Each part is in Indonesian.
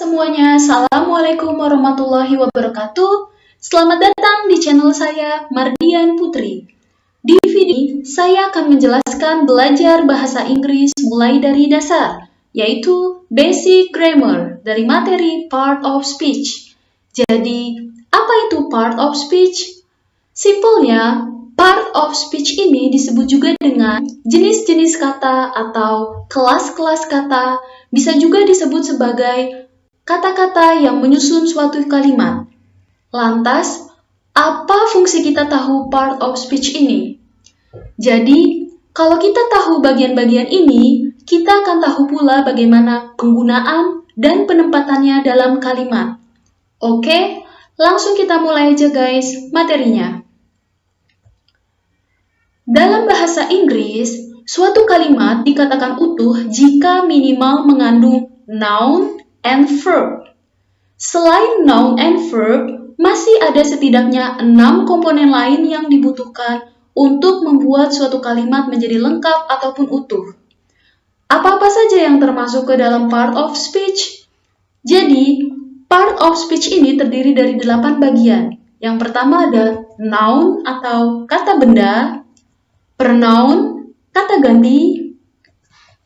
Semuanya, Assalamualaikum warahmatullahi wabarakatuh. Selamat datang di channel saya, Mardian Putri. Di video ini, saya akan menjelaskan belajar bahasa Inggris mulai dari dasar, yaitu Basic Grammar dari materi Part of Speech. Jadi, apa itu Part of Speech? Simpelnya, Part of Speech ini disebut juga dengan jenis-jenis kata atau kelas-kelas kata, bisa juga disebut sebagai kata-kata yang menyusun suatu kalimat. Lantas, apa fungsi kita tahu part of speech ini? Jadi, kalau kita tahu bagian-bagian ini, kita akan tahu pula bagaimana penggunaan dan penempatannya dalam kalimat. Oke, langsung kita mulai aja guys materinya. Dalam bahasa Inggris, suatu kalimat dikatakan utuh jika minimal mengandung noun and verb. Selain noun and verb, masih ada setidaknya 6 komponen lain yang dibutuhkan untuk membuat suatu kalimat menjadi lengkap ataupun utuh. Apa-apa saja yang termasuk ke dalam part of speech? Jadi, part of speech ini terdiri dari 8 bagian. Yang pertama ada noun atau kata benda, pronoun, kata ganti,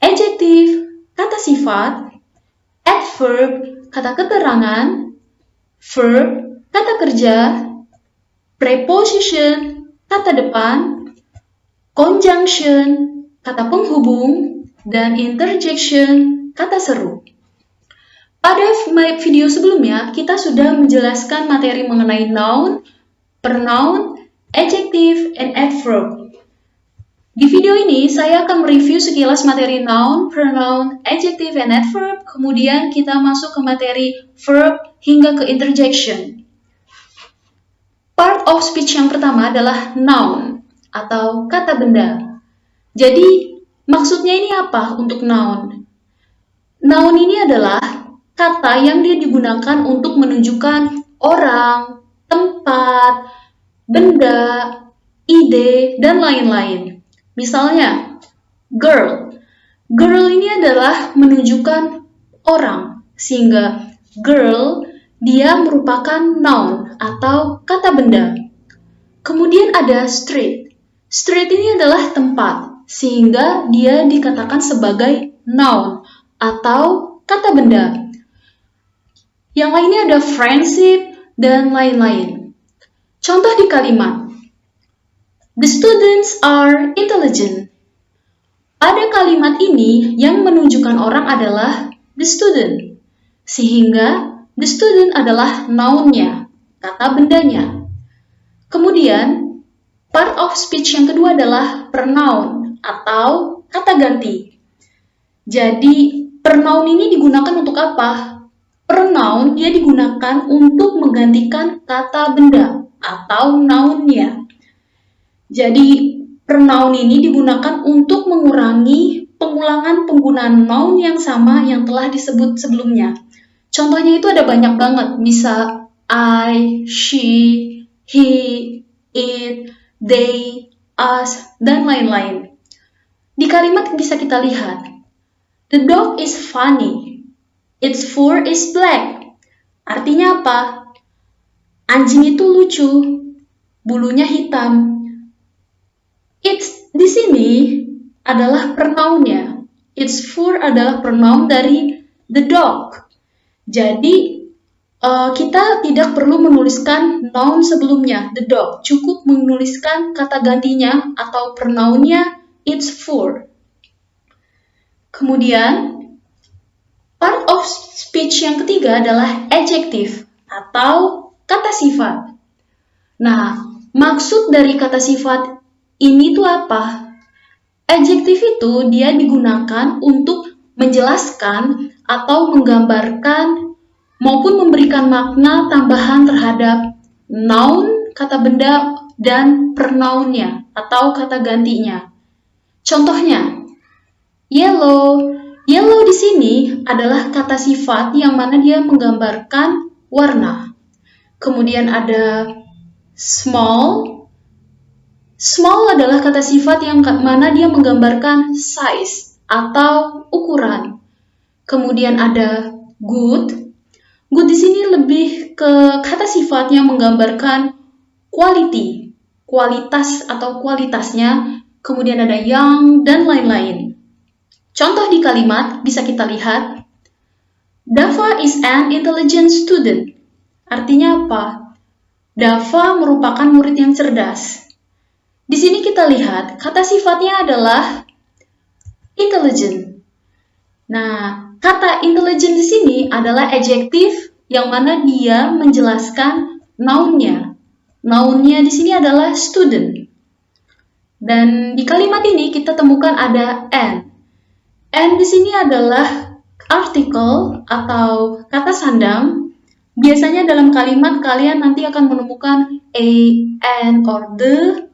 adjective, kata sifat, adverb, kata keterangan, verb, kata kerja, preposition, kata depan, conjunction, kata penghubung, dan interjection, kata seru. Pada video sebelumnya, kita sudah menjelaskan materi mengenai noun, pronoun, adjective, and adverb. Di video ini, saya akan mereview sekilas materi noun, pronoun, adjective, and adverb, kemudian kita masuk ke materi verb hingga ke interjection. Part of speech yang pertama adalah noun, atau kata benda. Jadi, maksudnya ini apa untuk noun? Noun ini adalah kata yang dia digunakan untuk menunjukkan orang, tempat, benda, ide, dan lain-lain. Misalnya, girl. Girl ini adalah menunjukkan orang, sehingga girl dia merupakan noun atau kata benda. Kemudian ada street. Street ini adalah tempat, sehingga dia dikatakan sebagai noun atau kata benda. Yang lainnya ada friendship dan lain-lain. Contoh di kalimat. The students are intelligent. Pada kalimat ini, yang menunjukkan orang adalah the student. Sehingga, the student adalah noun-nya, kata bendanya. Kemudian, part of speech yang kedua adalah pronoun atau kata ganti. Jadi, pronoun ini digunakan untuk apa? Pronoun dia digunakan untuk menggantikan kata benda atau noun-nya. Jadi, pronoun ini digunakan untuk mengurangi pengulangan penggunaan noun yang sama yang telah disebut sebelumnya. Contohnya itu ada banyak banget, bisa I, she, he, it, they, us, dan lain-lain. Di kalimat bisa kita lihat, the dog is funny, its fur is black. Artinya apa? Anjing itu lucu, bulunya hitam. It's di sini adalah pronounnya. Its fur adalah pronoun dari the dog. Jadi, kita tidak perlu menuliskan noun sebelumnya, the dog. Cukup menuliskan kata gantinya atau pronounnya its fur. Kemudian, part of speech yang ketiga adalah adjective atau kata sifat. Nah, maksud dari kata sifat ini tuh apa? Adjektif itu dia digunakan untuk menjelaskan atau menggambarkan maupun memberikan makna tambahan terhadap noun, kata benda, dan pronounnya atau kata gantinya. Contohnya, yellow. Yellow di sini adalah kata sifat yang mana dia menggambarkan warna. Kemudian ada small. Small adalah kata sifat yang mana dia menggambarkan size atau ukuran. Kemudian ada good. Good di sini lebih ke kata sifat yang menggambarkan quality, kualitas atau kualitasnya, kemudian ada yang, dan lain-lain. Contoh di kalimat bisa kita lihat, Dava is an intelligent student. Artinya apa? Dava merupakan murid yang cerdas. Di sini kita lihat kata sifatnya adalah intelligent. Nah, kata intelligent di sini adalah adjektif yang mana dia menjelaskan noun-nya. Noun-nya di sini adalah student. Dan di kalimat ini kita temukan ada an. An di sini adalah artikel atau kata sandang. Biasanya dalam kalimat kalian nanti akan menemukan a, an, or the.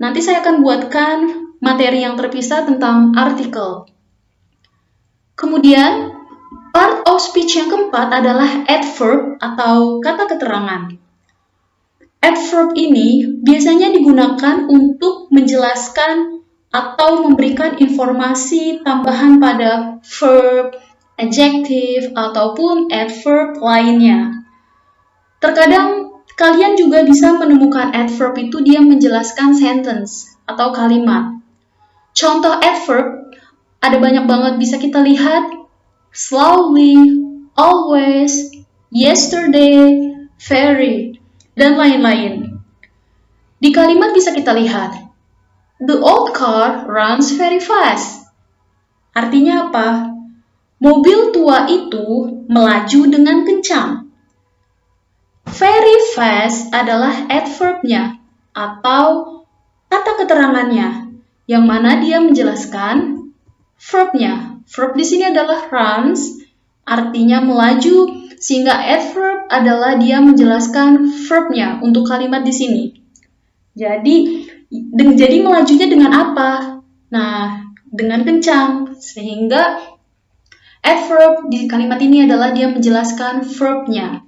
Nanti saya akan buatkan materi yang terpisah tentang artikel. Kemudian, part of speech yang keempat adalah adverb atau kata keterangan. Adverb ini biasanya digunakan untuk menjelaskan atau memberikan informasi tambahan pada verb, adjective, ataupun adverb lainnya. Terkadang kalian juga bisa menemukan adverb itu dia menjelaskan sentence atau kalimat. Contoh adverb ada banyak banget bisa kita lihat slowly, always, yesterday, very, dan lain-lain. Di kalimat bisa kita lihat the old car runs very fast. Artinya apa? Mobil tua itu melaju dengan kencang. Very fast adalah adverbnya atau kata keterangannya, yang mana dia menjelaskan verbnya. Verb di sini adalah runs, artinya melaju, sehingga adverb adalah dia menjelaskan verbnya untuk kalimat di sini. Jadi melajunya dengan apa? Nah, dengan kencang, sehingga adverb di kalimat ini adalah dia menjelaskan verbnya.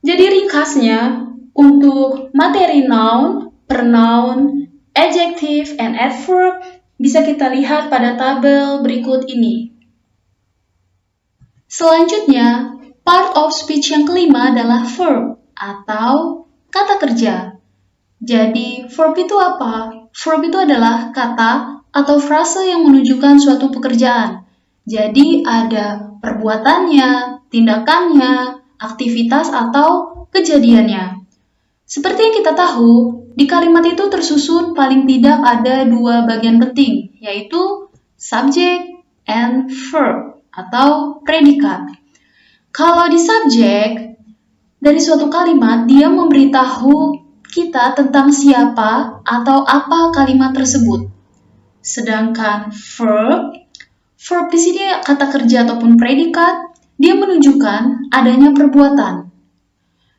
Jadi ringkasnya, untuk materi noun, pronoun, adjective, and adverb bisa kita lihat pada tabel berikut ini. Selanjutnya, part of speech yang kelima adalah verb atau kata kerja. Jadi, verb itu apa? Verb itu adalah kata atau frase yang menunjukkan suatu pekerjaan. Jadi, ada perbuatannya, tindakannya, aktivitas atau kejadiannya. Seperti yang kita tahu, di kalimat itu tersusun paling tidak ada dua bagian penting, yaitu subject and verb atau predikat. Kalau di subject, dari suatu kalimat dia memberitahu kita tentang siapa atau apa kalimat tersebut. Sedangkan verb di sini kata kerja ataupun predikat, dia menunjukkan adanya perbuatan.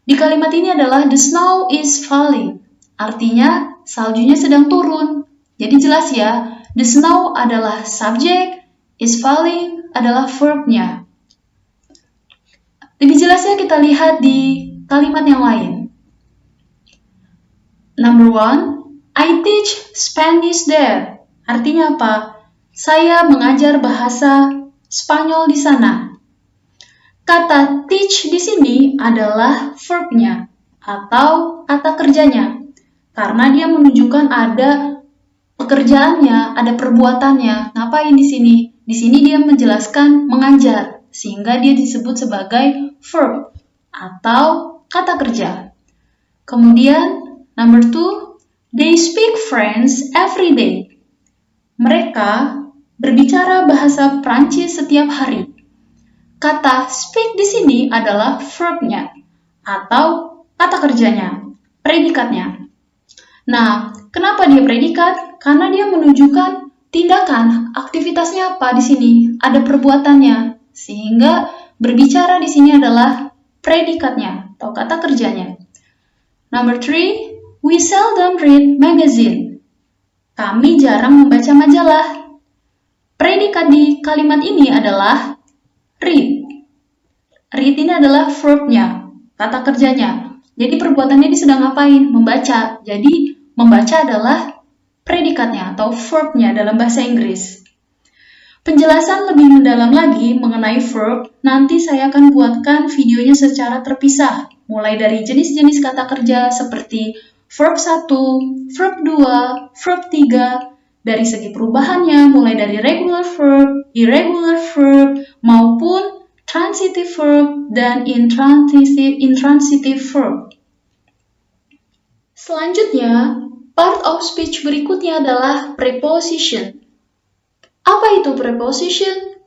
Di kalimat ini adalah the snow is falling. Artinya saljunya sedang turun. Jadi jelas ya, the snow adalah subjek, is falling adalah verbnya. Lebih jelasnya kita lihat di kalimat yang lain. Number 1, I teach Spanish there. Artinya apa? Saya mengajar bahasa Spanyol di sana. Kata teach di sini adalah verbnya atau kata kerjanya. Karena dia menunjukkan ada pekerjaannya, ada perbuatannya. Ngapain di sini? Di sini dia menjelaskan mengajar, sehingga dia disebut sebagai verb atau kata kerja. Kemudian, number 2, they speak French every day. Mereka berbicara bahasa Prancis setiap hari. Kata speak di sini adalah verbnya atau kata kerjanya, predikatnya. Nah, kenapa dia predikat? Karena dia menunjukkan tindakan, aktivitasnya apa di sini, ada perbuatannya, sehingga berbicara di sini adalah predikatnya atau kata kerjanya. Number 3, we seldom read magazine. Kami jarang membaca majalah. Predikat di kalimat ini adalah read. Read ini adalah verbnya, kata kerjanya. Jadi perbuatannya ini sedang ngapain? Membaca. Jadi membaca adalah predikatnya atau verbnya dalam bahasa Inggris. Penjelasan lebih mendalam lagi mengenai verb, nanti saya akan buatkan videonya secara terpisah, mulai dari jenis-jenis kata kerja seperti verb 1, verb 2, verb 3, dari segi perubahannya mulai dari regular verb, irregular verb, maupun transitive verb dan intransitive verb. Selanjutnya, part of speech berikutnya adalah preposition. Apa itu preposition?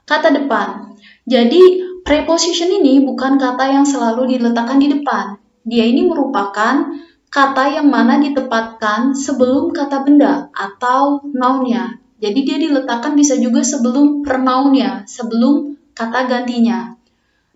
Kata depan. Jadi, preposition ini bukan kata yang selalu diletakkan di depan. Dia ini merupakan kata yang mana ditempatkan sebelum kata benda atau noun-nya. Jadi, dia diletakkan bisa juga sebelum pronoun-nya, sebelum kata gantinya.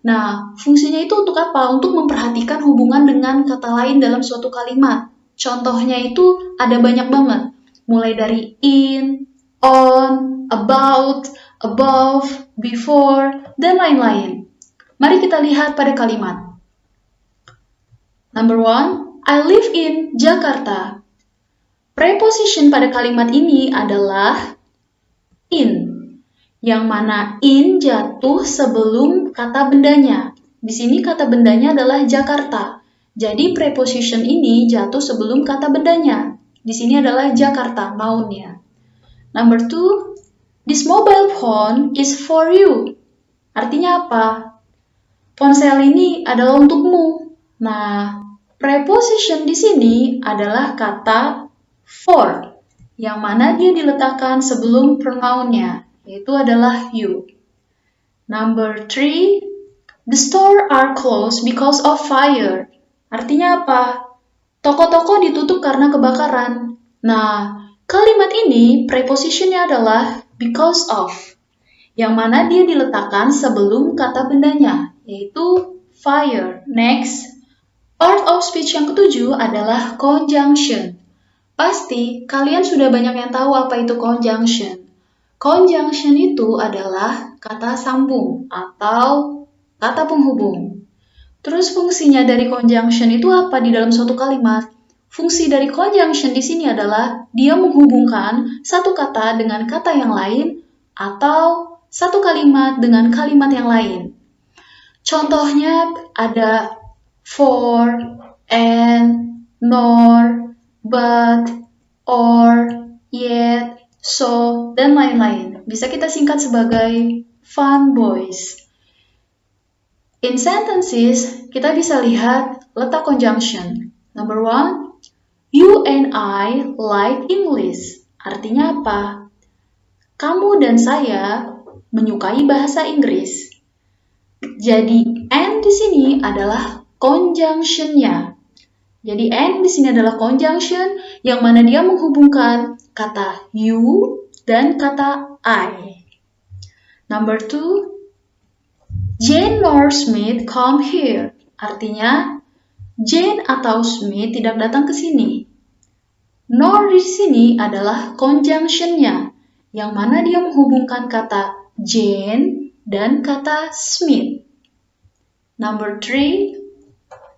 Nah, fungsinya itu untuk apa? Untuk memperhatikan hubungan dengan kata lain dalam suatu kalimat. Contohnya itu ada banyak banget. Mulai dari in, on, about, above, before, dan lain-lain. Mari kita lihat pada kalimat. Number 1, I live in Jakarta. Preposition pada kalimat ini adalah in, yang mana in jatuh sebelum kata bendanya. Di sini kata bendanya adalah Jakarta. Jadi preposition ini jatuh sebelum kata bendanya. Di sini adalah Jakarta, noun-nya. Number 2, this mobile phone is for you. Artinya apa? Ponsel ini adalah untukmu. Nah, preposition di sini adalah kata for, yang mana dia diletakkan sebelum pronoun-nya, yaitu adalah you. Number 3, the store are closed because of fire. Artinya apa? Toko-toko ditutup karena kebakaran. Nah, kalimat ini prepositionnya adalah because of, yang mana dia diletakkan sebelum kata bendanya, yaitu fire. Next, part of speech yang ketujuh adalah conjunction. Pasti kalian sudah banyak yang tahu apa itu conjunction. Conjunction itu adalah kata sambung atau kata penghubung. Terus fungsinya dari conjunction itu apa di dalam suatu kalimat? Fungsi dari conjunction di sini adalah dia menghubungkan satu kata dengan kata yang lain atau satu kalimat dengan kalimat yang lain. Contohnya ada for, and, nor, but, or, yet, so, dan lain-lain. Bisa kita singkat sebagai fun boys. In sentences, kita bisa lihat letak conjunction. Number 1, you and I like English. Artinya apa? Kamu dan saya menyukai bahasa Inggris. Jadi, and di sini adalah conjunction-nya. Jadi, and di sini adalah conjunction yang mana dia menghubungkan kata you dan kata I. Number 2, Jane nor Smith come here. Artinya, Jane atau Smith tidak datang ke sini. Nor di sini adalah conjunction-nya, yang mana dia menghubungkan kata Jane dan kata Smith. Number 3,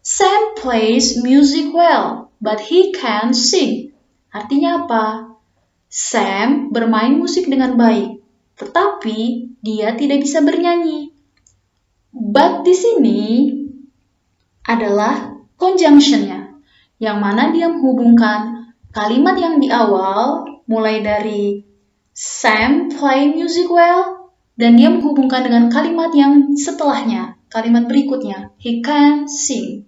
Sam plays music well, but he can't sing. Artinya apa? Sam bermain musik dengan baik, tetapi dia tidak bisa bernyanyi. But di sini adalah conjunction-nya, yang mana dia menghubungkan kalimat yang di awal, mulai dari Sam play music well, dan dia menghubungkan dengan kalimat yang setelahnya, kalimat berikutnya, he can sing.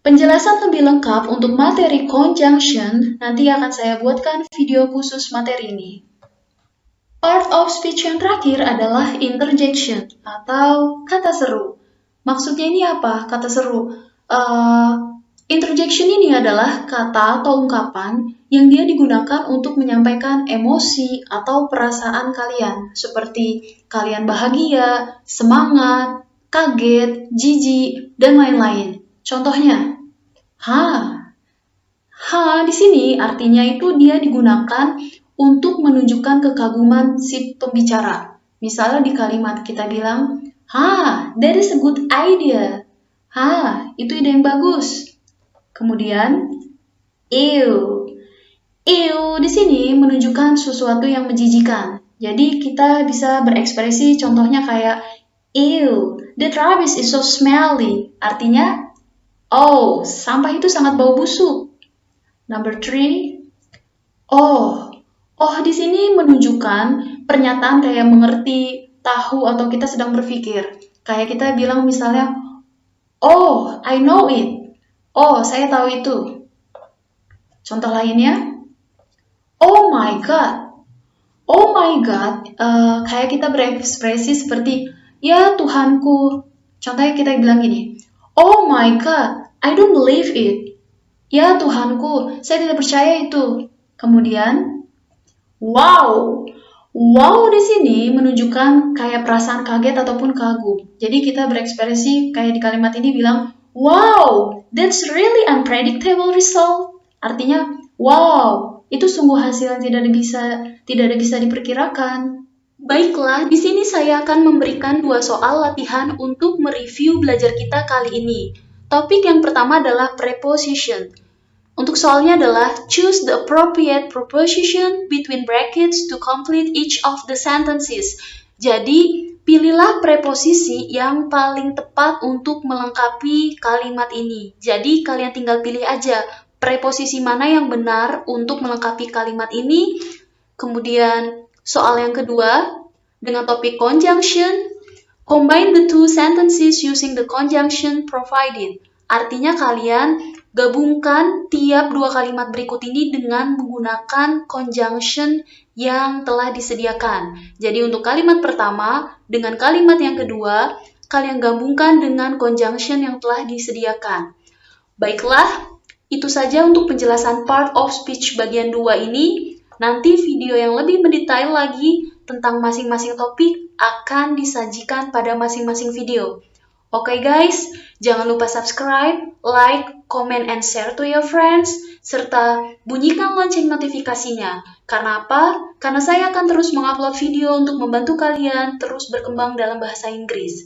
Penjelasan lebih lengkap untuk materi conjunction nanti akan saya buatkan video khusus materi ini. Part of speech yang terakhir adalah interjection atau kata seru. Maksudnya ini apa? Kata seru. Interjection ini adalah kata atau ungkapan yang dia digunakan untuk menyampaikan emosi atau perasaan kalian, seperti kalian bahagia, semangat, kaget, jijik, dan lain-lain. Contohnya, di sini artinya itu dia digunakan untuk menunjukkan kekaguman si pembicara. Misalnya di kalimat kita bilang, that is a good idea. Itu ide yang bagus. Kemudian, ew di sini menunjukkan sesuatu yang menjijikan. Jadi kita bisa berekspresi contohnya kayak, ew, the rubbish is so smelly. Artinya, oh, sampah itu sangat bau busuk. Number 3, oh. Oh di sini menunjukkan pernyataan kayak mengerti, tahu, atau kita sedang berpikir. Kayak kita bilang misalnya, oh, I know it. Oh, saya tahu itu. Contoh lainnya, oh my God. Oh my God, kayak kita berekspresi seperti, ya Tuhanku. Contohnya kita bilang gini, oh my God, I don't believe it. Ya Tuhanku, saya tidak percaya itu. Kemudian, wow. Wow di sini menunjukkan kayak perasaan kaget ataupun kagum. Jadi kita berekspresi kayak di kalimat ini bilang, wow, that's really unpredictable result. Artinya, wow, itu sungguh hasil yang tidak bisa diperkirakan. Baiklah, di sini saya akan memberikan 2 soal latihan untuk mereview belajar kita kali ini. Topik yang pertama adalah preposition. Untuk soalnya adalah choose the appropriate preposition between brackets to complete each of the sentences. Jadi, pilihlah preposisi yang paling tepat untuk melengkapi kalimat ini. Jadi, kalian tinggal pilih aja preposisi mana yang benar untuk melengkapi kalimat ini. Kemudian, soal yang kedua dengan topik conjunction, combine the two sentences using the conjunction provided. Artinya kalian gabungkan tiap 2 kalimat berikut ini dengan menggunakan conjunction yang telah disediakan. Jadi untuk kalimat pertama dengan kalimat yang kedua, kalian gabungkan dengan conjunction yang telah disediakan. Baiklah, itu saja untuk penjelasan part of speech bagian 2 ini. Nanti video yang lebih mendetail lagi tentang masing-masing topik akan disajikan pada masing-masing video. Oke guys, jangan lupa subscribe, like, comment, and share to your friends, serta bunyikan lonceng notifikasinya. Karena apa? Karena saya akan terus mengupload video untuk membantu kalian terus berkembang dalam bahasa Inggris.